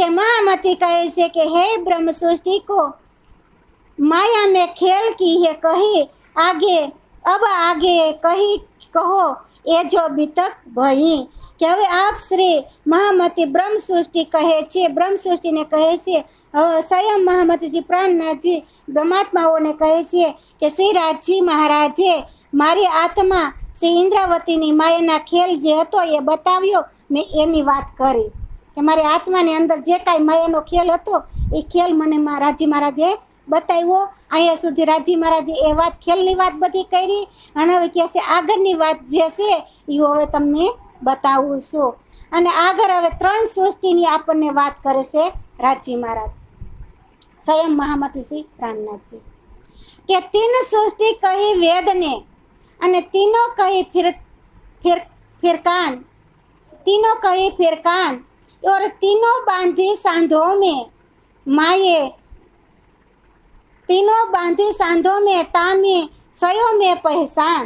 कि महामती कहे से कि हे ब्रह्म सृष्टि को माया में खेल की है कही आगे अब आगे कही कहो એ જો બીતક ભઈ કે હવે આપ શ્રી મહામતી બ્રહ્મ સૃષ્ટિ કહે છે, બ્રહ્મ સૃષ્ટિને કહે છે, સ્વયં મહામતીજી પ્રાણનાથજી બ્રહ્માત્માઓને કહે છે કે શ્રી રાજજી મહારાજે મારી આત્મા શ્રી ઇન્દ્રાવતીની માયાના ખેલ જે હતો એ બતાવ્યો, મેં એની વાત કરી કે મારી આત્માની અંદર જે કાંઈ માયાનો ખેલ હતો એ ખેલ મને રાજજી મહારાજે બતાવ્યો. અહીંયા સુધી રાજી મહારાજે એ વાત ખેલની વાત બધી કરી અને હવે કહે છે આગળની વાત જે છે એ હવે તમને બતાવું છું. અને આગળ હવે 3 સૃષ્ટિની આપણને વાત કરે છે રાજી મહારાજ સ્વયં મહામતી શ્રી પ્રાણનાથજી કે 3 સૃષ્ટિ કહી વેદને અને तीनों कही फिरकान तीनों कही फिरकान और तीनों बांधी सांधों में माये तीनों बांधी सांधों में तामे सयो में पहचान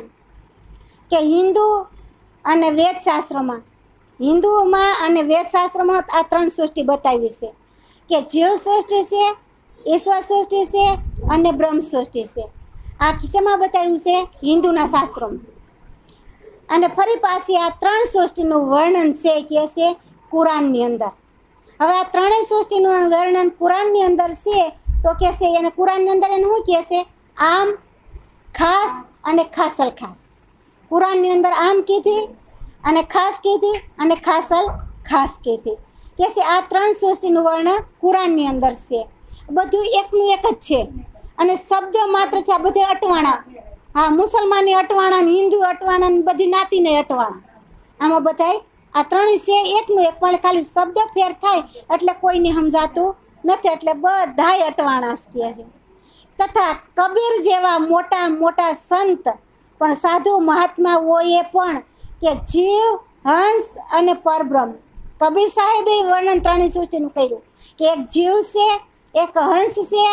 કે હિન્દુ અને વેદશાસ્ત્રોમાં હિન્દુઓમાં અને વેદશાસ્ત્રોમાં આ 3 સૃષ્ટિ બતાવી છે કે જીવ સૃષ્ટિ છે, ઈશ્વર સૃષ્ટિ છે અને બ્રહ્મ સૃષ્ટિ છે. આ ખીચામાં બતાવ્યું છે હિન્દુના શાસ્ત્રોમાં. અને ફરી પાછી આ 3 સૃષ્ટિનું વર્ણન છે કે છે કુરાનની અંદર. હવે આ 3 સૃષ્ટિનું વર્ણન કુરાનની અંદર છે તો કે છે એને કુરાનની અંદર એને શું કહે છે આમ ખાસ અને ખાસલ ખાસ. કુરાનની અંદર આમ કીધી અને ખાસ કીધી અને ખાસલ ખાસ કીધી કે છે આ 3 સૃષ્ટિનું વર્ણન કુરાનની અંદર છે. બધું એકનું એક જ છે અને શબ્દ માત્ર છે આ બધે અટવાણા. હા, મુસલમાની અટવાણા ને હિન્દુ અટવાણા ને બધી નાતીને અટવાણા. આમાં બધાય આ 3 છે એકનું એક, પણ ખાલી શબ્દ ફેર થાય એટલે કોઈને સમજાતું નથી એટલે બધાય અટવાણા કહે છે. તથા કબીર જેવા મોટા મોટા સંત પણ સાધુ મહાત્માઓએ પણ કે જીવ હંસ અને પરબ્રહ્મ. કબીર સાહેબે વર્ણન 3 સૃષ્ટિનું કર્યું કે એક જીવ છે, એક હંસ છે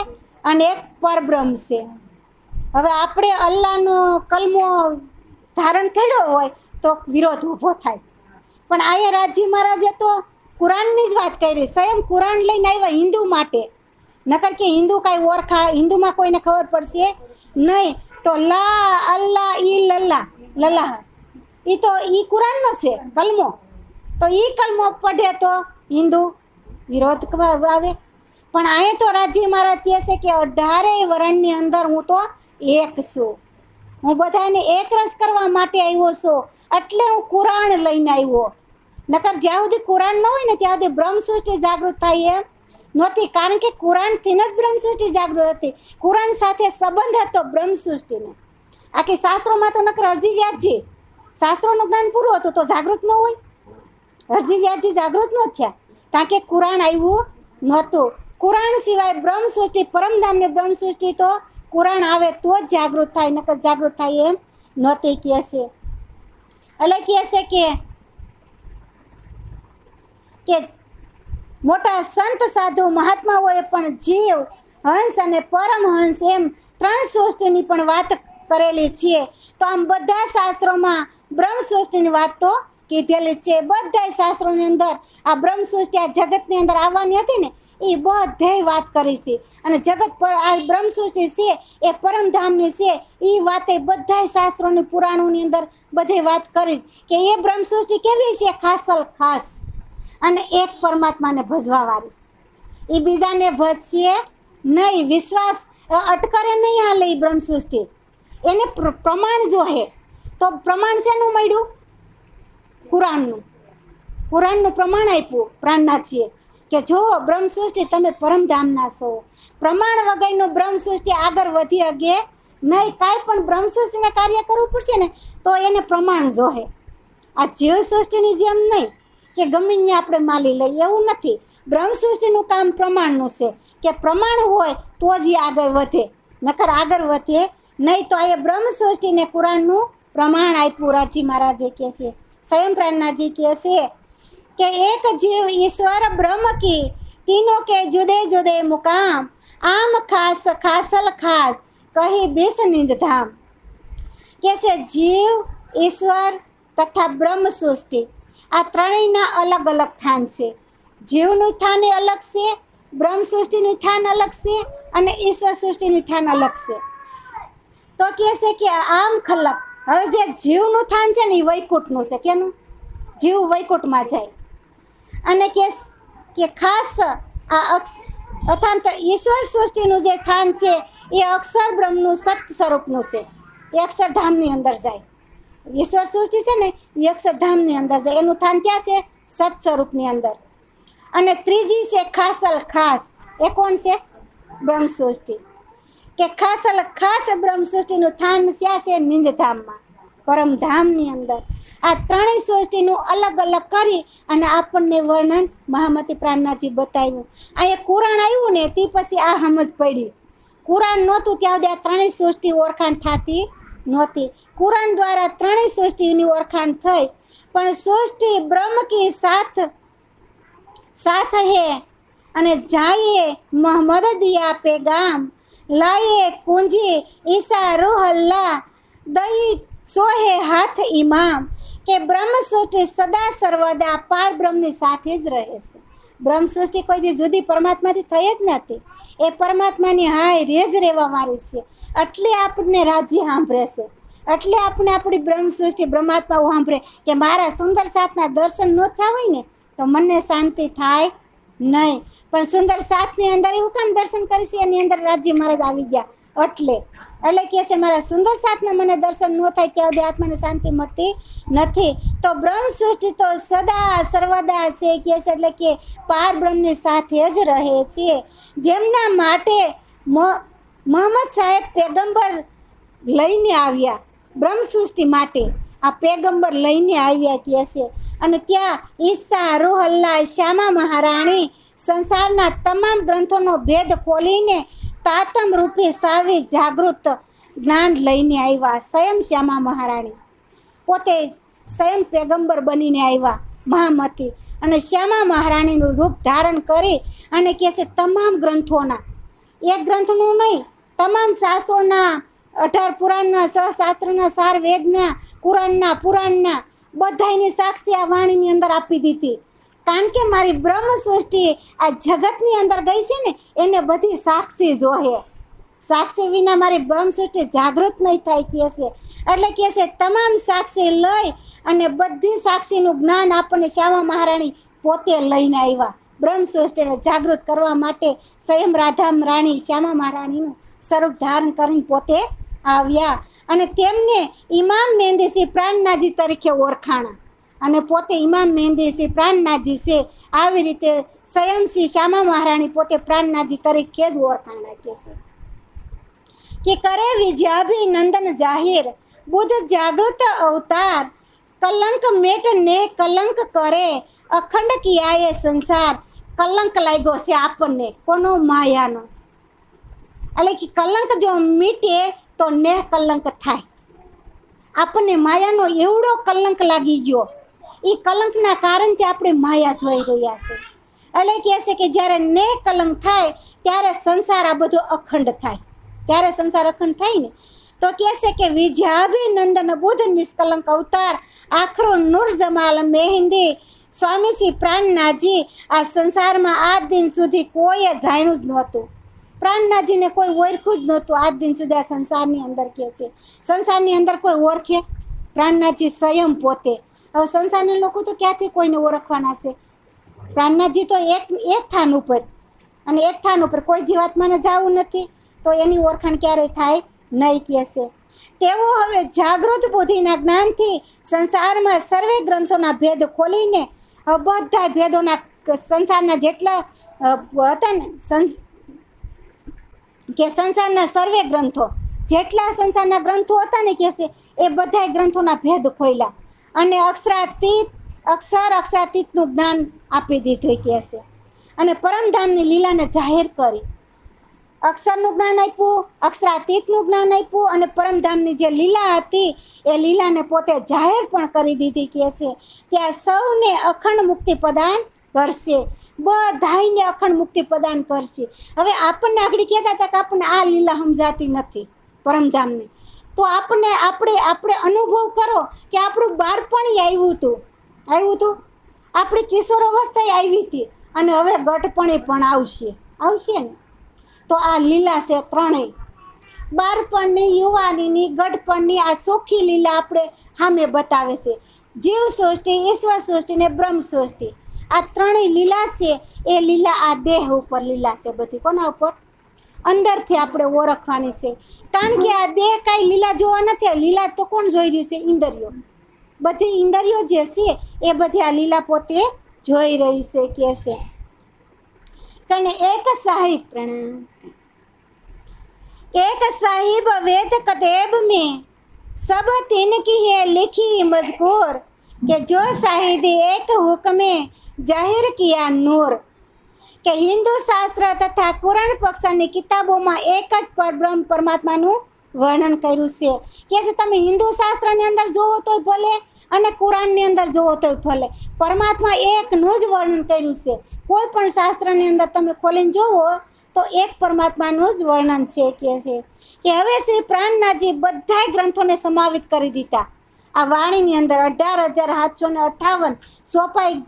અને એક પરબ્રહ્મ છે. હવે આપણે અલ્લાહનો કલમો ધારણ કર્યો હોય તો વિરોધ ઊભો થાય, પણ અહીંયા રાજજી મહારાજે તો કુરાનની જ વાત કરી. સ્વયં કુરાન લઈને આવ્યા હિન્દુ માટે, નકર કે હિન્દુ કાંઈ ઓળખા હિન્દુમાં કોઈને ખબર પડશે નહીં. તો લા અલ્લાહ ઈ લલ્લા લલ્લાહ એ તો એ કુરાનનો છે કલમો, તો એ કલમો પઢે તો હિન્દુ વિરોધ આવે. પણ અહીંયા તો રાજજી મહારાજ કહે છે કે 18 વર્ણની અંદર હું તો એક છું, હું બધાને એક રસ કરવા માટે આવ્યો છું એટલે હું કુરાન લઈને આવ્યો. નકર જ્યાં સુધી કુરાન ન હોય ને ત્યાં સુધી બ્રહ્મ સૃષ્ટિ જાગૃત થાય એમ નહોતી, કારણ કે કુરાનથી જ બ્રહ્મ સૃષ્ટિ જાગૃત હતી. કુરાન સાથે સંબંધ હતો બ્રહ્મ સૃષ્ટિનો. આખી શાસ્ત્રોમાં તો નકર અરજી વ્યાસજી શાસ્ત્રોનું જ્ઞાન પૂરું હતું તો જાગૃત ન હોય. અરજી વ્યાસજી જાગૃત ન થયા કારણ કે કુરાન આવ્યું નહોતું. કુરાન સિવાય બ્રહ્મ સૃષ્ટિ પરમધામની બ્રહ્મ સૃષ્ટિ તો કુરાન આવે તો જ જાગૃત થાય, નકર જાગૃત થાય એમ નહોતી કહે છે. એટલે કહે છે કે મોટા સંત સાધુ મહાત્માઓએ પણ જીવ હંસ અને પરમહંસ એમ 3 સૃષ્ટિની પણ વાત કરેલી છે. તો આમ બધા શાસ્ત્રોમાં બ્રહ્મ સૃષ્ટિની વાત તો કીધેલી છે. બધા શાસ્ત્રોની અંદર આ બ્રહ્મ સૃષ્ટિ આ જગતની અંદર આવવાની હતી ને એ બધાય વાત કરી છે. અને જગત પર આ બ્રહ્મ સૃષ્ટિ છે એ પરમધામની છે એ વાતે બધા શાસ્ત્રોની પુરાણોની અંદર બધે વાત કરી કે એ બ્રહ્મ સૃષ્ટિ કેવી છે ખાસલ ખાસ અને એક પરમાત્માને ભજવાવાળી. એ બીજાને ભજશે નહીં, વિશ્વાસ અટકરે નહીં હાલે. એ બ્રહ્મ સૃષ્ટિ એને પ્રમાણ જોહે. તો પ્રમાણ શેનું મળ્યું? કુરાનનું પ્રમાણ આપ્યું પ્રાણનાથજીએ કે જો બ્રહ્મ સૃષ્ટિ તમે પરમધામના છો. પ્રમાણ વગરનું બ્રહ્મ સૃષ્ટિ આગળ વધી શકે નહીં. કાંઈ પણ બ્રહ્મ સૃષ્ટિને કાર્ય કરવું પડશે ને તો એને પ્રમાણ જોહે. આ જીવ સૃષ્ટિની જેમ નહીં કે ગમે ત્યાં આપણે માલી લઈએ એવું નથી. બ્રહ્મ સૃષ્ટિનું કામ પ્રમાણનું છે કે પ્રમાણ હોય તો જ એ આગળ વધે, નકર આગળ વધે નહીં. તો આ બ્રહ્મ સૃષ્ટિને કુરાનનું પ્રમાણ આપ્યું રાજજી મહારાજે કહે છે. સ્વયં પ્રાણનાથજી કહે છે કે એક જીવ ઈશ્વર બ્રહ્મ કી तीनों के जुदे जुदे मुकाम आम खास खासल खास कही बीस निज धाम. कैसे जीव ईश्वर तथा ब्रह्म सृष्टि આ ત્રણેયના અલગ અલગ સ્થાન છે. જીવનું સ્થાન એ અલગ છે, બ્રહ્મ સૃષ્ટિનું સ્થાન અલગ છે અને ઈશ્વર સૃષ્ટિનું સ્થાન અલગ છે. તો કહે છે કે આમ ખલક, હવે જે જીવનું સ્થાન છે ને એ વૈકુંઠનું છે. કેનું? જીવ વૈકુંઠમાં જાય. અને કે ખાસ આ અથાંત ઈશ્વર સૃષ્ટિનું જે સ્થાન છે એ અક્ષર બ્રહ્મનું સત સ્વરૂપનું છે. એ અક્ષરધામની અંદર જાય. ઈશ્વર સૃષ્ટિ છે ને એ અક્ષરધામની અંદર જાય. એનું સ્થાન ક્યાં છે? સત સ્વરૂપની અંદર. અને ત્રીજી છે ખાસલ ખાસ. એ કોણ છે? બ્રહ્મ સૃષ્ટિ. કે ખાસલ ખાસ બ્રહ્મ સૃષ્ટિનું સ્થાન ક્યાં છે? નિંજધામમાં, પરમધામની અંદર. આ ત્રણેય સૃષ્ટિનું અલગ અલગ કરી અને આપણને વર્ણન મહામતી પ્રાણનાથજી બતાવ્યું. અહીંયા કુરાન આવ્યું ને તે પછી આ સમજ પડી. કુરાન નહોતું ત્યાં સુધી આ ત્રણેય સૃષ્ટિ ઓળખાણ થતી નહોતી. કુરાન દ્વારા ત્રણેય સૃષ્ટિની ઓળખાણ થઈ. પણ સૃષ્ટિ બ્રહ્મ કી સાથ હે અને જાઈએ મોહમ્મદ દિયા પેગામ લાયે કુંજી ઈસા રૂહલ્લા દઈ સોહે હાથ ઇમામ. કે બ્રહ્મ સૃષ્ટિ સદા સર્વદા પાર બ્રહ્મની સાથે જ રહે છે. બ્રહ્મ સૃષ્ટિ કોઈ દી જુદી પરમાત્માથી થઈ જ નથી. એ પરમાત્માની હાય રેજ રહેવાવાળી છે. એટલે આપણને રાજ્ય સાંભળે છે. એટલે આપણે આપણી બ્રહ્મ સૃષ્ટિ બ્રહ્માત્માઓ સાંભળે કે મારા સુંદર સાથના દર્શન ન થયા હોય ને તો મને શાંતિ થાય નહીં. પણ સુંદર સાથની અંદર એવું કામ દર્શન કરીશ? એની અંદર રાજ્ય મહારાજ આવી ગયા. એટલે કહે છે મારા સુંદર સાથના મને દર્શન ન થાય ત્યાં સુધી આત્માને શાંતિ મળતી નથી. તો બ્રહ્મ સૃષ્ટિ તો સદા સર્વદા છે કહે છે. એટલે કે પાર બ્રહ્મની સાથે જ રહે છે. જેમના માટે મોહમ્મદ સાહેબ પેગમ્બર લઈને આવ્યા. બ્રહ્મ સૃષ્ટિ માટે આ પેગમ્બર લઈને આવ્યા કહે છે. અને ત્યાં ઈસા રૂહલ્લા શ્યામા મહારાણી સંસારના તમામ ગ્રંથોનો ભેદ ખોલીને તાતમ રૂપી સાવી જાગૃત જ્ઞાન લઈને આવ્યા. સ્વયં શ્યામા મહારાણી પોતે સ્વયં પેગમ્બર બનીને આવ્યા મહામતી. અને શ્યામા મહારાણીનું રૂપ ધારણ કરી અને કહે છે તમામ ગ્રંથોના, એક ગ્રંથનું નહીં, તમામ શાસ્ત્રોના 18 પુરાણના, સહશાસ્ત્રના, સાર વેદના, કુરાનના, પુરાણના બધાની સાક્ષી આ વાણીની અંદર આપી દીધી. કારણ કે મારી બ્રહ્મ સૃષ્ટિ આ જગતની અંદર ગઈ છે ને એને બધી સાક્ષી જોહે. સાક્ષી વિના મારી બ્રહ્મ સૃષ્ટિ જાગૃત નહીં થાય કહે છે. એટલે કહે છે તમામ સાક્ષી લઈ અને બધી સાક્ષીનું જ્ઞાન આપણને શ્યામા મહારાણી પોતે લઈને આવ્યા. બ્રહ્મ સૃષ્ટિને જાગૃત કરવા માટે સ્વયં રાધા રાણી શ્યામા મહારાણીનું સ્વરૂપ ધારણ કરીને પોતે આવ્યા. અને તેમને ઇમામ મેંદીસિંહ પ્રાણનાથજી તરીકે ઓળખાણા. અને પોતે ઇમામ મેંદીસિંહ પ્રાણનાથજી છે. આવી રીતે સ્વયં શ્રી શ્યામા મહારાણી પોતે પ્રાણનાથજી તરીકે જ ઓળખાણ આપે છે. કે કરે વિજયાભિનંદન જાહેર બુદ્ધ જાગૃત અવતાર કલંક મેટ ને કલંક કરે અખંડ કિયાએ સંસાર. કલંક લાગ્યો છે આપણને કોનો? માયાનો. એટલે કે કલંક જો મીટે તો ને કલંક થાય. આપણને માયાનો એવડો કલંક લાગી ગયો. એ કલંકના કારણથી આપણે માયા જોઈ રહ્યા છે. એટલે કહે છે કે જ્યારે ને કલંક થાય ત્યારે સંસાર આ બધો અખંડ થાય. ત્યારે સંસાર અખંડ થાય ને તો કહે છે કે વિજયાભિનંદન બુદ્ધ નિષ્કલંક અવતાર આખરો નૂર જમાલ મહેંદી સ્વામી શ્રી પ્રાણનાથજી આ સંસારમાં આજ દિન સુધી કોઈએ જાણ્યું જ નહોતું. પ્રાણનાથજીને કોઈ ઓળખ્યું જ નહોતું આજ દિન સુધી આ સંસારની અંદર. કહે છે સંસારની અંદર કોઈ ઓળખે? પ્રાણનાથજી સ્વયં પોતે. હવે સંસારના લોકો તો ક્યાંથી કોઈને ઓળખવાના છે? પ્રાણનાથજી તો એક સ્થાન ઉપર, અને એક સ્થાન ઉપર કોઈ જીવાત્માને જવું નથી તો એની ઓળખાણ ક્યારેય થાય નહીં કહે છે. તેઓ હવે જાગૃત બુદ્ધિના જ્ઞાનથી સંસારમાં સર્વે ગ્રંથોના ભેદ ખોલીને બધા ભેદોના સંસારના જેટલા હતા ને કે સંસારના સર્વે ગ્રંથો જેટલા સંસારના ગ્રંથો હતા ને કહે છે એ બધા ગ્રંથોના ભેદ ખોલ્યા અને અક્ષરાતીતનું જ્ઞાન આપી દીધું કહે છે. અને પરમધામની લીલાને જાહેર કરી. અક્ષરનું જ્ઞાન આપ્યું, અક્ષરાતીતનું જ્ઞાન આપ્યું અને પરમધામની જે લીલા હતી એ લીલાને પોતે જાહેર પણ કરી દીધી કહે છે. ત્યાં સૌને અખંડ મુક્તિ પ્રદાન કરશે. બધાને અખંડ મુક્તિ પ્રદાન કરશે. હવે આપણને આગળ કહેતા હતા કે આપણને આ લીલા સમજાતી નથી પરમધામની, તો આપણે અનુભવ કરો કે આપણું બાળપણ આવ્યું હતું આપણી કિશોર અવસ્થાએ આવી હતી અને હવે ગટપણી પણ આવશે ને. તો આ લીલા છે ત્રણેય, બાળપણની, યુવાનીની, ગઢપણની આ ચોખ્ખી લીલા આપણે સામે બતાવે છે. જીવ સૃષ્ટિ, ઈશ્વર સૃષ્ટિ ને બ્રહ્મ સૃષ્ટિ, આ ત્રણેય લીલા છે. એ લીલા આ દેહ ઉપર લીલા છે બધી. કોના ઉપર? અંદરથી આપણે ઓળખવાની છે. કારણ કે આ દેહ કાંઈ લીલા જોવા નથી. લીલા તો કોણ જોઈ રહ્યું છે? ઇન્દ્રિયો. બધી ઇન્દ્રિયો જે છે એ બધી આ લીલા પોતે જોઈ રહી છે કે છે. કને એક સાહિબ પ્રણામ, एक साहिब वेद कतेब में सब तिनकी है लिखी मजकूर કે જો શાહિદે એક હુકમે જાહેર કિયા નૂર, કે હિન્દુ શાસ્ત્ર તથા કુરાન પક્ષની કિતાબોમાં એક જ પરબ્રહ્મ પરમાત્માનું વર્ણન કર્યું છે. કે તમે હિન્દુ શાસ્ત્રની અંદર જોવો તોય ભલે અને કુરાનની અંદર જોવો તોય ભલે, પરમાત્મા એકનું જ વર્ણન કર્યું છે. કોઈ પણ શાસ્ત્રની અંદર તમે ખોલીને જોવો તો એક પરમાત્માનું જ વર્ણન છે કે હવે શ્રી પ્રાણનાથજી બધાય ગ્રંથોને સમાવિત કરી દીધા આ વાણીની અંદર. 18,758 સોંપાઈ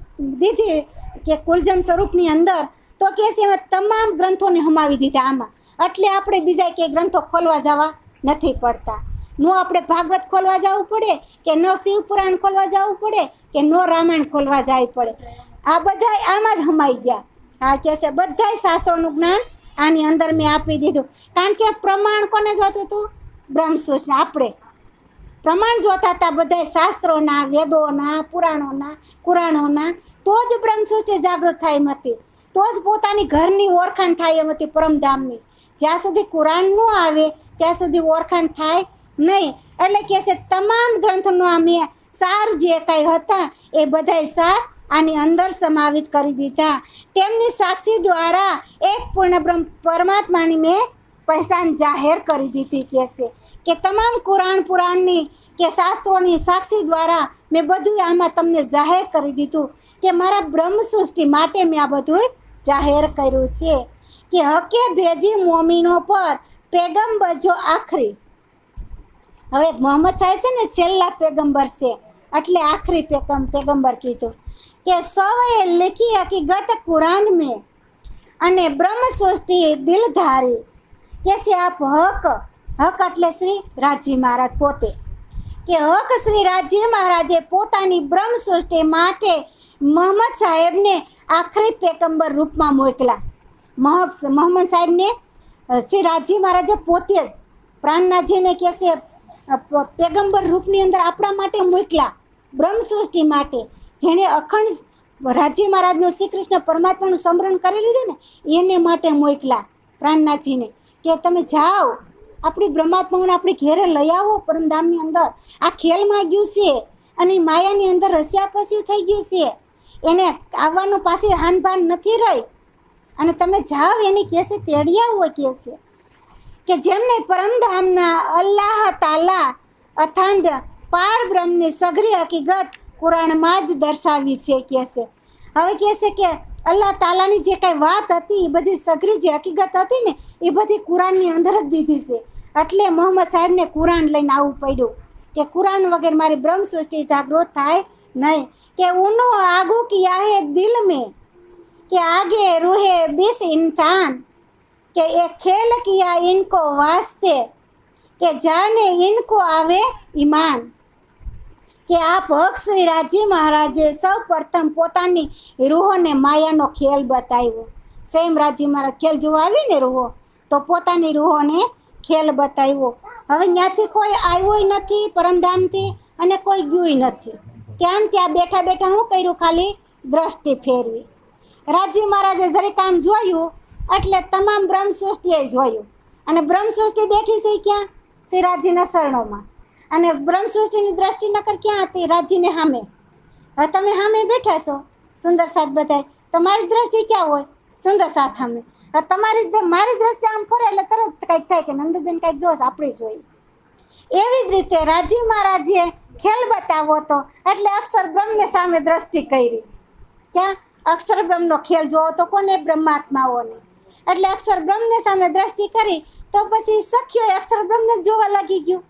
દીધી કે કુલજમ સ્વરૂપની અંદર. તો કે છે એમાં તમામ ગ્રંથોને સમાવી દીધા આમાં. એટલે આપણે બીજા કે ગ્રંથો ખોલવા જવા નથી પડતા. નો આપણે ભાગવત ખોલવા જવું પડે, કે નો શિવપુરાણ ખોલવા જવું પડે, કે નો રામાયણ ખોલવા જવું પડે. આ બધા આમાં જ સમાઈ ગયા. હા કે છે બધાય શાસ્ત્રોનું જ્ઞાન આની અંદર મેં આપી દીધું. કારણ કે પ્રમાણ કોને જોતું હતું? બ્રહ્મસૂત્ર. આપણે પ્રમાણ જોતા હતા બધા શાસ્ત્રોના, વેદોના, પુરાણોના, કુરાણોના. તો જ બ્રહ્મસૂત્ર જાગૃત થાય એમ હતી. તો જ પોતાની ઘરની ઓળખાણ થાય એમ હતી પરમધામની. જ્યાં સુધી કુરાન ન આવે ત્યાં સુધી ઓળખાણ થાય નહીં. એટલે કે છે તમામ ગ્રંથનો અમે સાર જે કાંઈ હતા એ બધાય સાર આની અંદર સમાવિત કરી દીધા. તેમની સાક્ષી દ્વારા એક પૂર્ણ બ્રહ્મ પરમાત્માની મેં પહેચાન જાહેર કરી દીધી. કહેશે કે તમામ કુરાન પુરાણની કે શાસ્ત્રોની સાક્ષી દ્વારા મેં બધું આમાં તમને જાહેર કરી દીધું કે મારા બ્રહ્મ સૃષ્ટિ માટે મેં આ બધું જાહેર કર્યું છે. કે હકે ભેજી મોમીનો પર પેગમ્બર જો આખરી. હવે મોહમ્મદ સાહેબ છે ને છેલ્લા પેગમ્બર છે, એટલે આખરી પેગમ્બર કીધું. કે સૌએ લખી હકીકત કુરાન મેં અને બ્રહ્મ સૃષ્ટિ દિલધારી. કે છે આપ હક એટલે શ્રી રાજજી મહારાજ પોતે. કે હક શ્રી રાજજી મહારાજે પોતાની બ્રહ્મ સૃષ્ટિ માટે મોહમ્મદ સાહેબને આખરી પેગમ્બર રૂપમાં મોકલા. મોહમ્મદ સાહેબને શ્રી રાજજી મહારાજે પોતે જ પ્રાણનાથજીને કે છે પેગમ્બર રૂપની અંદર આપણા માટે મોકલા બ્રહ્મ સૃષ્ટિ માટે. જેણે અખંડ રાજજી મહારાજનું શ્રી કૃષ્ણ પરમાત્માનું સ્મરણ કરી લીધું ને એને માટે મોકલા પ્રાણનાથજીને કે તમે જાઓ આપણી બ્રહ્માત્માઓને આપણી ઘેરે લઈ આવો પરમધામની અંદર. આ ખેલમાં ગયું છે અને માયાની અંદર રસ્યા પસ્યું થઈ ગયું છે, એને આવવાનું પાછી હાનભાન નથી રહી. અને તમે જાઓ એની કેસે તેડી આવો કહેશે કે જેમને પરમધામના અલ્લાહ તાલા અખાંડ પાર બ્રહ્મની સઘરી હકીકત કુરાણમાં જ દર્શાવી છે કહેશે. હવે કહેશે કે અલ્લાહ તાલાની જે કાંઈ વાત હતી એ બધી સઘરી જે હકીકત હતી ને એ બધી કુરાનની અંદર જ દીધી છે. એટલે મોહમ્મદ સાહેબને કુરાન લઈને આવવું પડ્યું કે કુરાન વગર મારી બ્રહ્મ સૃષ્ટિ જાગૃત થાય નહીં. કે ઉનો આગુ કિયા હે દિલ મેં કે આગે રૂહે 20 इंसान કે એ ખેલ કિયા ઇनको વાસ્તે કે જાને ઇनको આવે ઈમાન. કે આપ હક શ્રી રાજજી મહારાજે સૌ પ્રથમ પોતાની રૂહોને માયાનો ખેલ બતાવ્યો. સેમ રાજજી મહારાજ ખેલ જોવા આવી ને રૂહો, તો પોતાની રૂહોને ખેલ બતાવ્યો. હવે ત્યાંથી કોઈ આવ્યો નથી પરમધામથી અને કોઈ ગયું નથી. ત્યાં બેઠા બેઠા શું કર્યું? ખાલી દ્રષ્ટિ ફેરવી. રાજજી મહારાજે જરીક આમ જોયું એટલે તમામ બ્રહ્મ સૃષ્ટિએ જોયું. અને બ્રહ્મ સૃષ્ટિ બેઠી છે ક્યાં? શ્રી રાજજીના શરણોમાં. અને બ્રહ્મ સૃષ્ટિની દ્રષ્ટિ નકર ક્યાં હતી? રાજજીને સામે. હવે તમે સામે બેઠા છો સુંદર સાથ બધાય, તો મારી દ્રષ્ટિ ક્યાં હોય? સુંદર સાથ સામે. મારી દ્રષ્ટિ આમ ફરે એટલે તરત કંઈક થાય કે નંદુબેન કંઈક જોશ આપણે જોઈએ. એવી જ રીતે રાજજી મહારાજે ખેલ બતાવો હતો એટલે અક્ષર બ્રહ્મને સામે દ્રષ્ટિ કરી. ક્યાં? અક્ષર બ્રહ્મનો ખેલ જોવો તો કોને? બ્રહ્માત્માઓને. એટલે અક્ષર બ્રહ્મને સામે દ્રષ્ટિ કરી તો પછી સખ્યો અક્ષર બ્રહ્મને જોવા લાગી ગયું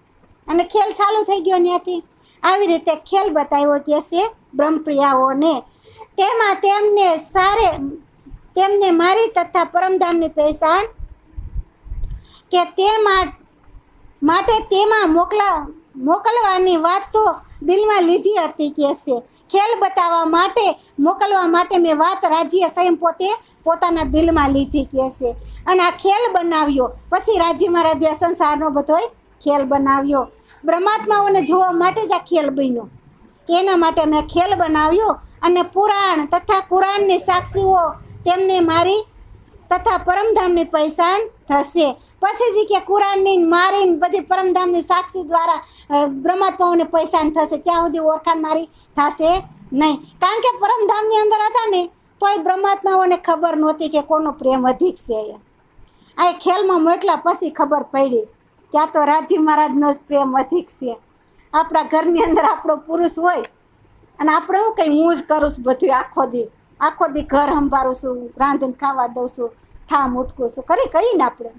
અને ખેલ ચાલુ થઈ ગયો ત્યાંથી. આવી રીતે ખેલ બતાવ્યો કે છે બ્રહ્મપ્રિયાઓને. તેમાં તેમને તેમને મારી તથા પરમધામની પહેચાન કે તે માટે તેમાં મોકલવાની વાત તો દિલમાં લીધી હતી કે છે. ખેલ બતાવવા માટે મોકલવા માટે મેં વાત રાજીએ સ્વયં પોતાના દિલમાં લીધી કે છે. અને આ ખેલ બનાવ્યો. પછી રાજી મહારાજે સંસારનો બધોય ખેલ બનાવ્યો. બ્રહ્માત્માઓને જોવા માટે જ આ ખેલ બન્યો કે એના માટે મેં ખેલ બનાવ્યો. અને પુરાણ તથા કુરાનની સાક્ષીઓ તેમને મારી તથા પરમધામની પહેચાન થશે. પછી જ કે કુરાનની મારીને બધી પરમધામની સાક્ષી દ્વારા બ્રહ્માત્માઓને પહેચાન થશે. ત્યાં સુધી ઓળખાણ મારી થશે નહીં. કારણ કે પરમધામની અંદર હતા ને તોય બ્રહ્માત્માઓને ખબર નહોતી કે કોનો પ્રેમ અધિક છે. આ ખેલમાં મોકલા પછી ખબર પડી કે આ તો રાજી મહારાજનો જ પ્રેમ અધિક છે. આપણા ઘરની અંદર આપણો પુરુષ હોય અને આપણે હું કંઈ હું જ કરું છું બધું આખો દી ઘર સંભાળું છું, રાંધીને ખાવા દઉં છું, ઠામ ઉટકું છું, કહીને આપણે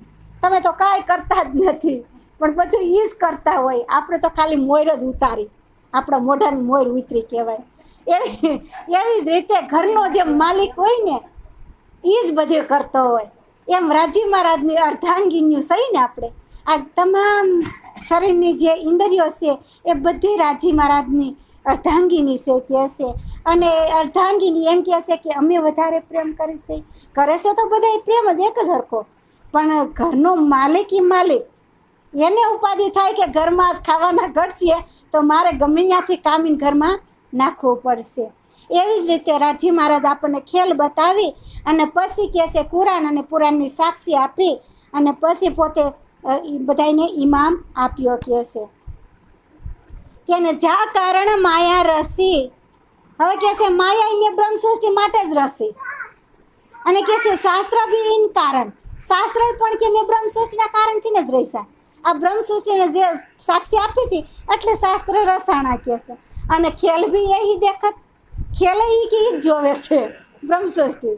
તમે તો કાંઈ કરતા જ નથી, પણ બધું એ જ કરતા હોય. આપણે તો ખાલી મોર જ ઉતારી, આપણા મોઢાની મોર ઉતરી કહેવાય. એવી જ રીતે ઘરનો જે માલિક હોય ને એ જ બધું કરતો હોય. એમ રાજી મહારાજની અર્ધાંગીન્યું સહી ને આપણે આ તમામ શરીરની જે ઇન્દ્રિયો છે એ બધી રાજી મહારાજની અર્ધાંગીની છે કહે છે. અને અર્ધાંગીની એમ કહે છે કે અમે વધારે પ્રેમ કરે છે તો બધા પ્રેમ જ એક જ હરખો, પણ ઘરનો માલિક એને ઉપાધિ થાય કે ઘરમાં જ ખાવાના ઘટશે તો મારે ગમે ત્યાંથી કામીને ઘરમાં નાખવું પડશે. એવી જ રીતે રાજી મહારાજ આપણને ખેલ બતાવી અને પછી કહે છે કુરાન અને પુરાણની સાક્ષી આપી અને પછી પોતે બધાને ઇમામ આપ્યો કહે છે કે ને જા કારણ માયા રસી. હવે કહે છે માયા એને બ્રહ્મસૃષ્ટિ માટે જ રસી. અને કહે છે શાસ્ત્ર બી ઇન કારણ, શાસ્ત્ર પણ કે મેં બ્રહ્મસૃષ્ટિના કારણથી જ રહીશા. આ બ્રહ્મસૃષ્ટિને જે સાક્ષી આપી હતી એટલે શાસ્ત્ર રસાણા કહે છે. અને ખેલ બી એ દેખત, ખેલ એ કે જોવે છે બ્રહ્મસૃષ્ટિ.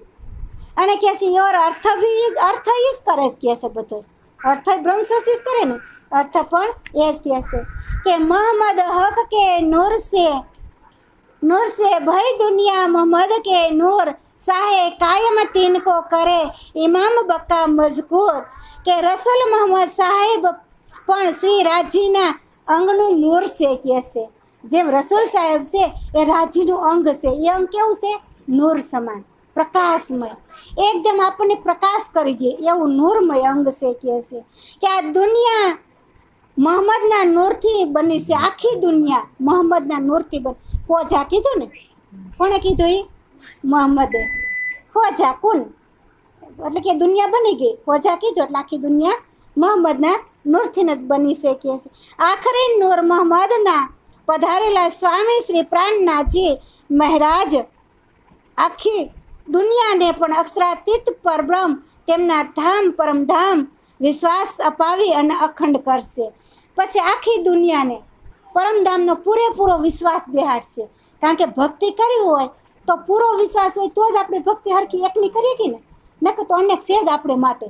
અને કહે છે યોર અર્થ ઈ જ કરે છે કહે છે બધો અર્થ બ્રહ્મસૃષ્ટિ જ કરે ને, અર્થ પણ એ જ કહે છે કે મોહમ્મદ હક કે નૂર સે ભાઈ દુનિયા મોહમ્મદ કે નૂર સાહે કાયમ તિनको કરે ઇમામ બકા મજકૂર. કે રસુલ મોહમ્મદ સાહેબ પણ શ્રી રાજીના અંગનું નૂર છે કહે છે. જેમ રસુલ સાહેબ છે એ રાજીનું અંગ છે. એ અંગ કેવું છે? નૂર સમાન પ્રકાશમય, એકદમ આપણને પ્રકાશ કરી દે એવું નૂરમય અંગ છે કહે છે. કે આ દુનિયા મોહમ્મદના નૂરથી બની છે. આખી દુનિયા મોહમ્મદના નૂરથી બની. ખોજા કીધું ને, કોણે કીધું? એ મોહમ્મદે. ખોજા કુન એટલે કે દુનિયા બની ગઈ. ખોજા કીધું એટલે આખી દુનિયા મોહમ્મદના નૂરથી જ બની છે કહે છે. આખરી નૂર મોહમ્મદના પધારેલા સ્વામી શ્રી પ્રાણનાથજી મહારાજ આખી દુનિયાને પણ અક્ષરાતીત પરબ્રહ્મ તેમના ધામ પરમધામ વિશ્વાસ અપાવી અને અખંડ કરશે. પછી આખી દુનિયાને પરમધામનો પૂરેપૂરો વિશ્વાસ બેહાડશે. કારણ કે ભક્તિ કરવી હોય તો પૂરો વિશ્વાસ હોય તો જ આપણે ભક્તિ હરખી એકની કરીએ કે ને, નકર તો અનેક છે જ આપણે માટે,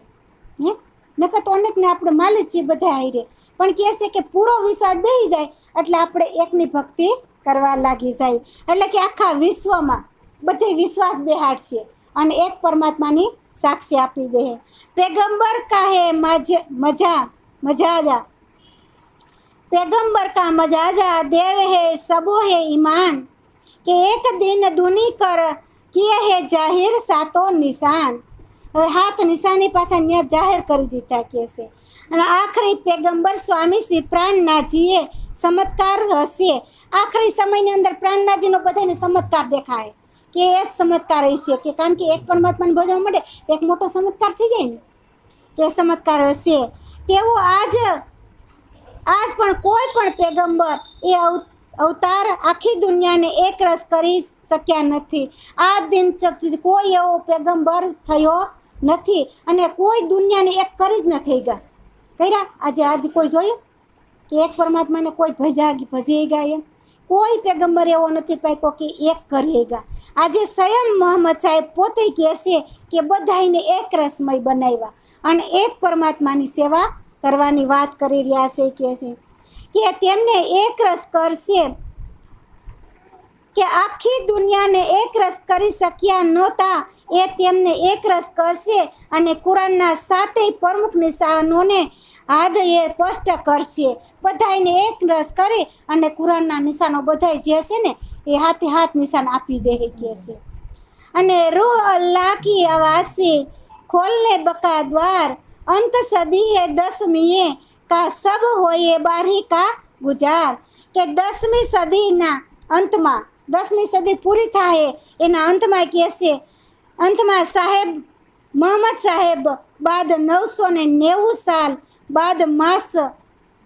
નકર તો અનેકને આપણે માલી છીએ બધા હારે. પણ કહે છે કે પૂરો વિશ્વાસ બેસી જાય એટલે આપણે એકની ભક્તિ કરવા લાગી જાય. એટલે કે આખા વિશ્વમાં બધે વિશ્વાસ બેહાડશે અને એક પરમાત્માની સાક્ષી આપી દે. પેગંબર કાહે મજાજા पैगंबर का मजाजा देव है सबो है ईमान કે એક દિન દુની કર કિએ હે જાહેર સાતો નિશાન. હવે હાથ નિશાની પાસે ત્યાં જાહેર કરી દીધા કે છે. અને આખરી પેગંબર સ્વામી શ્રી પ્રાણનાથજીએ ચમત્કાર હશે. આખરી સમયની અંદર પ્રાણનાથજીનો બધાને ચમત્કાર દેખાય કે એ ચમત્કાર હશે કે કારણ કે એક પરમાત્માને ભજવા મળે એક મોટો ચમત્કાર થઈ જાય ને, કે ચમત્કાર હશે. તેવો આજ પણ કોઈ પણ પેગંબર એ અવતાર આખી દુનિયાને એક રસ કરી શક્યા નથી. આ દિન સુધી કોઈ એવો પેગંબર થયો નથી અને કોઈ દુનિયાને એક કરી જ નથી કર્યા. આજે કોઈ જોયું કે એક પરમાત્માને કોઈ ભજી ગયા? એમ કોઈ પેગંબર એવો નથી પાક્યો કે એક કરી ગયા. આજે સ્વયં મોહમ્મદ સાહેબ પોતે કહે છે કે બધાને એક રસમય બનાવ્યા અને એક પરમાત્માની સેવા કરવાની વાત કરી રહ્યા છે. કહે છે કે તેમને એક રસ કરશે કે આખી દુનિયાને એક રસ કરી શક્યા નહોતા એ તેમને એકરસ કરશે અને કુરાનના 7 પ્રમુખ નિશાનોને હાદ એ સ્પષ્ટ કરશે. બધાને એકરસ કરી અને કુરાનના નિશાનો બધાય જે છે ને એ હાથે હાથ નિશાન આપી દે કે છે. અને રૂહ અલ્લાહ કી આવાज़ से खोलने बका द्वार अंत सदी है 10वीं का सब होए 12 का गुजार. કે 10મી સદીના અંતમાં 10મી સદી પૂરી થાય એના અંતમાં કહે છે, અંતમાં સાહેબ મોહમ્મદ સાહેબ બાદ 990 સાલ બાદ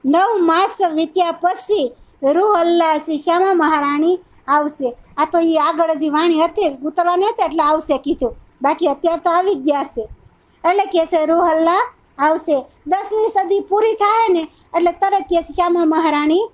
9 માસ વીત્યા પછી રૂહ અલ્લાહ શ્રી શ્યામા મહારાણી આવશે. આ તો એ આગળ જે વાણી હતી ઉતરવાની હતી એટલે આવશે કીધું, બાકી અત્યારે તો આવી જ ગયા છે. એટલે કહે છે રૂહ અલ્લાહ આવશે. 10મી સદી પૂરી થાય ને એટલે તરત કહે છે શ્યામા મહારાણી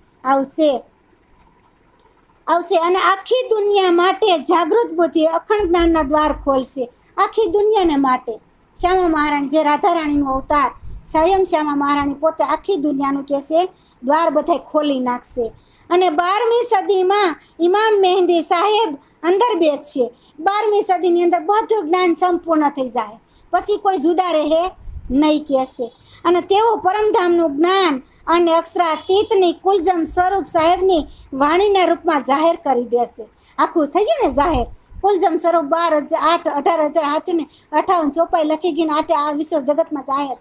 આવશે અને આખી દુનિયા માટે જાગૃત બુદ્ધિ અખંડ જ્ઞાનના દ્વાર ખોલશે. આખી દુનિયાને માટે શ્યામા મહારાણી જે રાધારાણીનો અવતાર સ્વયં શ્યામા મહારાણી પોતે આખી દુનિયાનું કહે છે દ્વાર બધા ખોલી નાખશે. અને 12મી સદીમાં ઇમામ મહેંદી સાહેબ અંદર બેસશે. 12મી સદીની અંદર બધું જ્ઞાન સંપૂર્ણ થઈ જાય, પછી કોઈ જુદા રહે નહીં કહેશે. અને તેઓ પરમધામનું જ્ઞાન અને અક્ષરાતીતની કુલજમ સ્વરૂપ સાહેબની વાણીના રૂપમાં જાહેર કરી દેશે. આખું થઈ ગયું ને જાહેર. કુલજમ સ્વરૂપ 18,000 ચોપાઈ લખી ગઈને આ વિશ્વ જગતમાં જાહેર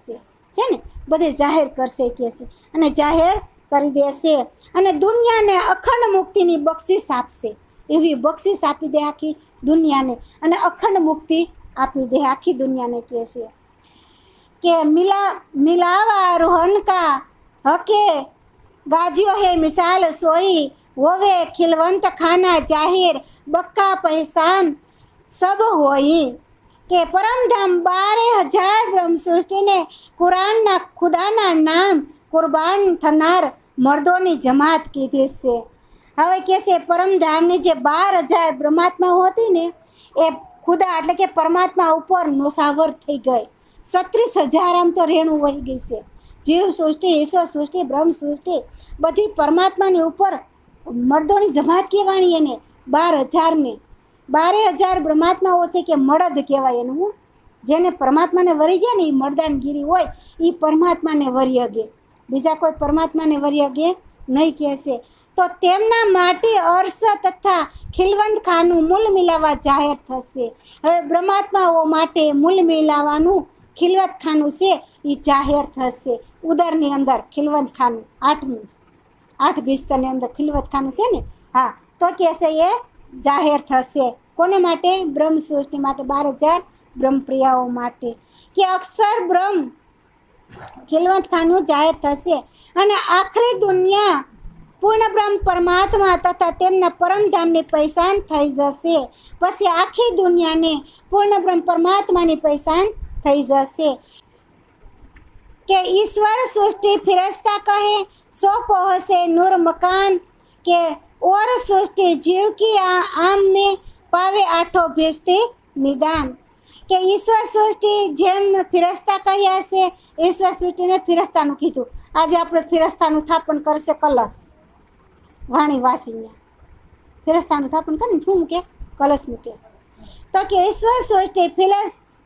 છે ને બધે જાહેર કરશે કે છે અને જાહેર કરી દેશે. અને દુનિયાને અખંડ મુક્તિની બક્ષિસ આપશે. એવી બક્ષિસ આપી દે આખી દુનિયાને અને અખંડ મુક્તિ આપી દે આખી દુનિયાને કહે છે કે મિલાવા રોહન કા હકે ગાજ્યો હે મિસાલ સોઈ હોવે ખિલવંત ખાના જાહેર બક્કા પહેસાન સબ હોઈ. કે પરમધામ 12,000 બ્રહ્મ સૃષ્ટિને કુરાનના ખુદાના નામ કુરબાન થનાર મર્દોની જમાત કીધી છે. હવે કહે છે પરમધામની જે 12,000 બ્રહ્માત્માઓ હતી ને એ ખુદા એટલે કે પરમાત્મા ઉપર નોસાવર થઈ ગઈ. 36,000 આમ તો રેણું વહી ગઈ છે. જીવ સૃષ્ટિ, ઈશ્વર સૃષ્ટિ, બ્રહ્મ સૃષ્ટિ બધી પરમાત્માની ઉપર મર્દોની જમાત કહેવાણી એને 12,000 ને 12,000 બ્રહ્માત્માઓ છે કે મળદ કહેવાય એનું. જેને પરમાત્માને વરી ગયા ને એ મર્દાનગીરી હોય એ પરમાત્માને વરી અગે, બીજા કોઈ પરમાત્માને વરી અગે નહીં કહેશે. તો તેમના માટે અર્શ તથા ખિલવંત ખાનું મૂલ મિલાવા જાહેર થશે. હવે બ્રહ્માત્માઓ માટે મૂલ મિલાવાનું ખિલવત ખાનું છે એ જાહેર થશે. ઉદરની અંદર ખિલવંત ખાનું 8 બિસ્તરની અંદર ખિલવત ખાનું છે ને, હા તો કહેશે એ જાહેર થશે. કોને માટે? બ્રહ્મ સૃષ્ટિ માટે 12,000 બ્રહ્મપ્રિયાઓ માટે કે અક્ષર બ્રહ્મ ખિલવંત ખાનું જાહેર થશે. અને આખરી દુનિયા પૂર્ણ બ્રહ્મ પરમાત્મા તથા તેમના પરમધામની પહેચાન થઈ જશે. પછી આખી દુનિયાને પૂર્ણ બ્રહ્મ પરમાત્માની પહેચાન થઈ જશે. કે ઈશ્વર સૃષ્ટિ ફિરસ્તા કહે સો પહોંચે નૂર મકાન કે और सृष्टि जीव की आम में पावे 8 भेजते निदान. કે ઈશ્વર સૃષ્ટિ જેમ ફિરસ્તા કહ્યા છે ઈશ્વર સૃષ્ટિને ફિરસ્તાનું કીધું. આજે આપણે ફિરસ્તાનું થાપન કરશે કલશ વાણી વાસીને ફિરસ્તાનું થાપન કરીને શું મૂકે? કલશ મૂકે. તો કે ઈશ્વર સૃષ્ટિ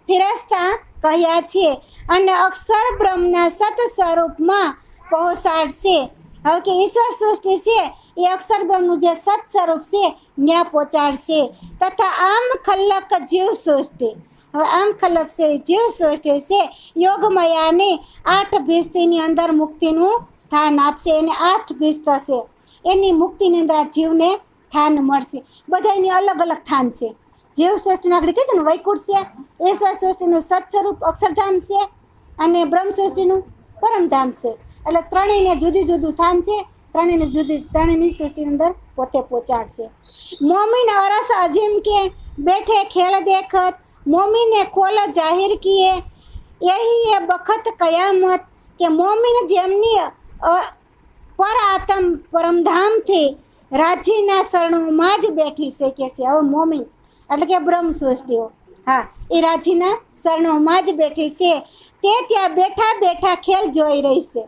ફિરસ્તા કહ્યા છે અને અક્ષર બ્રહ્મના સત સ્વરૂપમાં પહોંચાડશે. હવે કે ઈશ્વર સૃષ્ટિ છે એ અક્ષર બ્રહ્મનું જે સત સ્વરૂપ છે ત્યાં પહોંચાડશે. તથા આમ ખલ્લક જીવ સૃષ્ટિ, હવે આમ ખલ્લક છે જીવ સૃષ્ટિ છે યોગમયાને 8 ભીસ્તીની અંદર મુક્તિનું સ્થાન આપશે. એને 8 ભીસ્ત છે એની મુક્તિની અંદર આ જીવને સ્થાન મળશે. બધાની અલગ અલગ સ્થાન છે. જીવ સૃષ્ટિનું આગળ કીધું ને વૈકુંઠ છે, ઈશ્વર સૃષ્ટિનું સત સ્વરૂપ અક્ષરધામ છે અને બ્રહ્મ સૃષ્ટિનું પરમધામ છે. એટલે ત્રણેયને જુદી જુદું સ્થાન છે. ત્રણેયની સૃષ્ટિની અંદર પોતે પહોંચાડશે. મોમિન અરસ અજીમ કે બેઠે ખેલ દેખત મોમિને ખોલ જાહેર કિએ यही है बखत कयामत કે મોમિન જેમની પર આત્મ પરમધામથી રાજ્યના શરણોમાં જ બેઠી છે કે છે. હવે મોમિન એટલે કે બ્રહ્મ સૃષ્ટિઓ, હા એ રાજ્યના શરણોમાં જ બેઠી છે. તે ત્યાં બેઠા બેઠા ખેલ જોઈ રહી છે.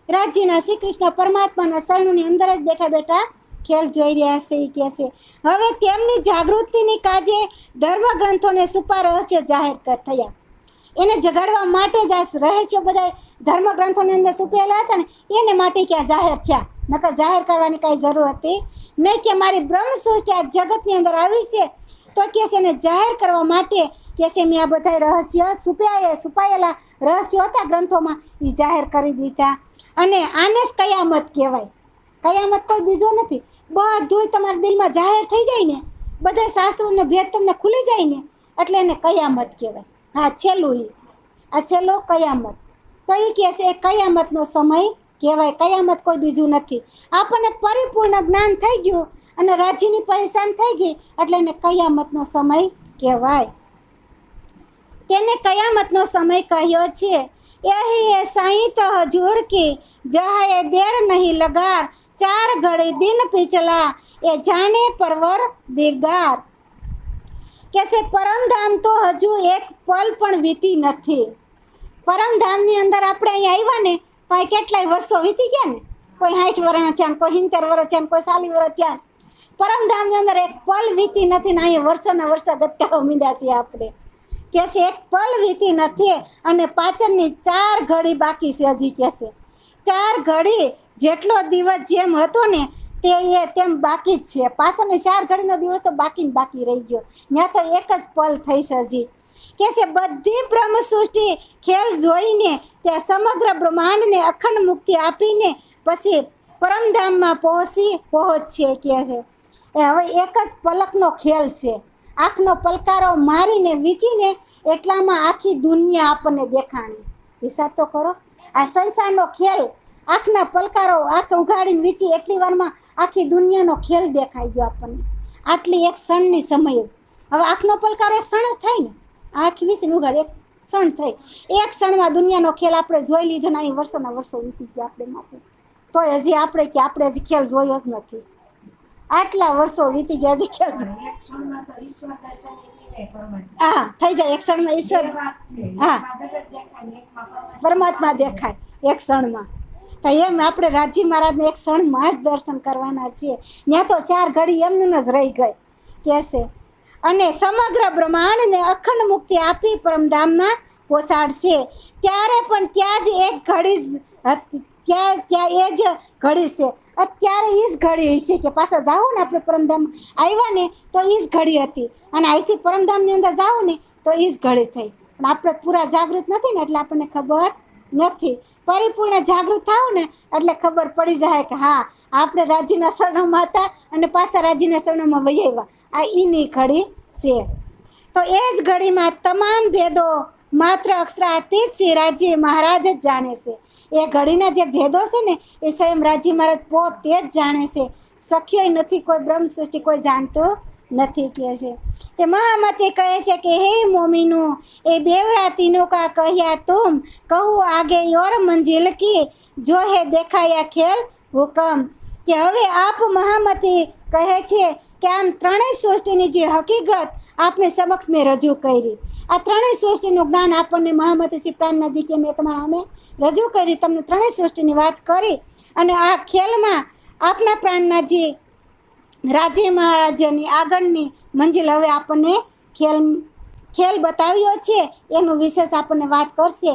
રાજ્યના શ્રી કૃષ્ણ પરમાત્માના શરણોની અંદર જ બેઠા બેઠા ખેલ જોઈ રહ્યા છે એ કહે છે હવે તેમની જાગૃતિની કાજે ધર્મગ્રંથોને છુપા રહસ્યો જાહેર થયા. એને જગાડવા માટે જ આ રહસ્યો બધા ધર્મગ્રંથોની અંદર છુપેલા હતા ને એને માટે ક્યાં જાહેર થયા, નકર જાહેર કરવાની કાંઈ જરૂર હતી નહીં. કે મારી બ્રહ્મસૃષ્ટિ આ જગતની અંદર આવી છે તો કે છે એને જાહેર કરવા માટે કે છે મેં આ બધા રહસ્ય છુપાયેલા રહસ્યો હતા ગ્રંથોમાં એ જાહેર કરી દીધા. અને આને જ કયામત કહેવાય. કયામત કોઈ બીજો નથી, બધું તમારા દિલમાં જાહેર થઈ જાય ને, બધા શાસ્ત્રોનો ભેદ તમને ખુલી જાય ને એટલે એને કયામત કહેવાય. હા, છેલ્લું આ છેલ્લો કયામત. તો એ કહે છે એ કયામતનો સમય કહેવાય. કયામત કોઈ બીજું નથી. આપણને પરિપૂર્ણ જ્ઞાન થઈ ગયું અને રાજ્યની પરેશાન થઈ ગઈ એટલે એને કયામતનો સમય કહેવાય. તેને કયામતનો સમય કહ્યો છે. यही है साईं तो हजूर की जहाँ बेर नहीं लगार, 4 घड़ी दिन पिछला એ જાણે પરવર દીર્ઘાર. કે છે પરમધામ તો હજુ એક પલ પણ વીતી નથી. પરમધામની અંદર આપણે અહીં આવ્યા ને તો અહીં કેટલાય વર્ષો વીતી ગયા ને, કોઈ 60 વર્ષ થયા, કોઈ 70 વર્ષ થયા, કોઈ 40 વર્ષ થયા. પરમધામની અંદર એક પલ વીતી નથી ને અહીં વર્ષોના વર્ષો ગતકાવા મીંડ્યા છીએ આપણે. કે છે એક પલ વીતી નથી અને પાછળની 4 ઘડી બાકી છે હજી. કે છે 4 ઘડી જેટલો દિવસ જેમ હતો ને તેમ બાકી જ છે. પાછળની 4 ઘડીનો દિવસ તો બાકી રહી ગયો. ત્યાં તો એક જ પલ થઈ છે હજી. કે છે બધી બ્રહ્મ સૃષ્ટિ ખેલ જોઈને ત્યાં સમગ્ર બ્રહ્માંડને અખંડ મુક્તિ આપીને પછી પરમધામમાં પહોંચશે. કે છે હવે એક જ પલકનો ખેલ છે. આંખનો પલકારો મારીને વીંચીને એટલામાં આખી દુનિયા આપણને દેખાણી. વિચાર તો કરો, આ સંસારનો ખેલ આંખના પલકારો આંખ ઉઘાડીને વીંચી એટલી વારમાં આખી દુનિયાનો ખેલ દેખાઈ ગયો આપણને આટલી એક ક્ષણની સમયે. હવે આંખનો પલકારો એક ક્ષણ જ થાય ને, આંખ વીંચીને ઉઘાડી એક ક્ષણ થઈ. એક ક્ષણમાં દુનિયાનો ખેલ આપણે જોઈ લીધો ને અહીં વર્ષોના વર્ષો વીતી ગયા આપણે માટે. તોય હજી આપણે હજી ખેલ જોયો જ નથી. આટલા વર્ષો વીતી ગયા હજી ખેલ હા થઈ જાય. એક ક્ષણમાં ઈશ્વર હા પરમાત્મા દેખાય એક ક્ષણમાં. તો એમ આપણે રાજી મહારાજને એક ક્ષણમાં જ દર્શન કરવાના છીએ. ત્યાં તો 4 ઘડી એમનું જ રહી ગઈ. કે છે અને સમગ્ર બ્રહ્માંડને અખંડ મુક્તિ આપી પરમધામમાં પહોંચાડશે. ત્યારે પણ ત્યાં જ એક ઘડી ત્યાં એ જ ઘડી છે. અત્યારે એ જ ઘડી છે કે પાછા જાઓ ને આપણે પરમધામ આવ્યા ને તો એ જ ઘડી હતી અને અહીંથી પરમધામની અંદર જાઓ ને તો એ જ ઘડી થઈ. પણ આપણે પૂરા જાગૃત નથી ને એટલે આપણને ખબર નથી. પરિપૂર્ણ જાગૃત થાવ ને એટલે ખબર પડી જાય કે હા આપણે રાજીના શરણોમાં હતા અને પાછા રાજીના શરણોમાં વહી આવ્યા. આ એની ઘડી છે. તો એ જ ઘડીમાં તમામ ભેદો માત્ર અક્ષરાતીત શ્રી રાજી મહારાજ જ જાણે છે. એ ઘડીના જે ભેદો છે ને એ સ્વયં રાજી મહારાજ પોતે જ જાણે છે. સખ્યોય નથી, કોઈ બ્રહ્મ સૃષ્ટિ કોઈ જાણતો નથી. કહે છે કે મહામતી કહે છે કે હે મોમીનો એ બેવરાતીનો કા કહ્યા તુમ કહું આગે યોર મંજિલ કી જો હે દેખાયા ખેલ હુકમ. કે હવે આપ મહામતી કહે છે કે આમ ત્રણેય સૃષ્ટિની જે હકીકત આપને સમક્ષ મેં રજૂ કરી. આ ત્રણેય સૃષ્ટિનું જ્ઞાન આપણને મહામતી શ્રી પ્રાણનાથજી કે મેં તમારા અમે રજૂ કરી, તમને ત્રણેય સૃષ્ટિની વાત કરી. અને આ ખેલમાં આપના પ્રાણનાથજી રાજી મહારાજની આગળની મંજિલ હવે આપણને ખેલ બતાવ્યો છે એનું વિશેષ આપણને વાત કરશે.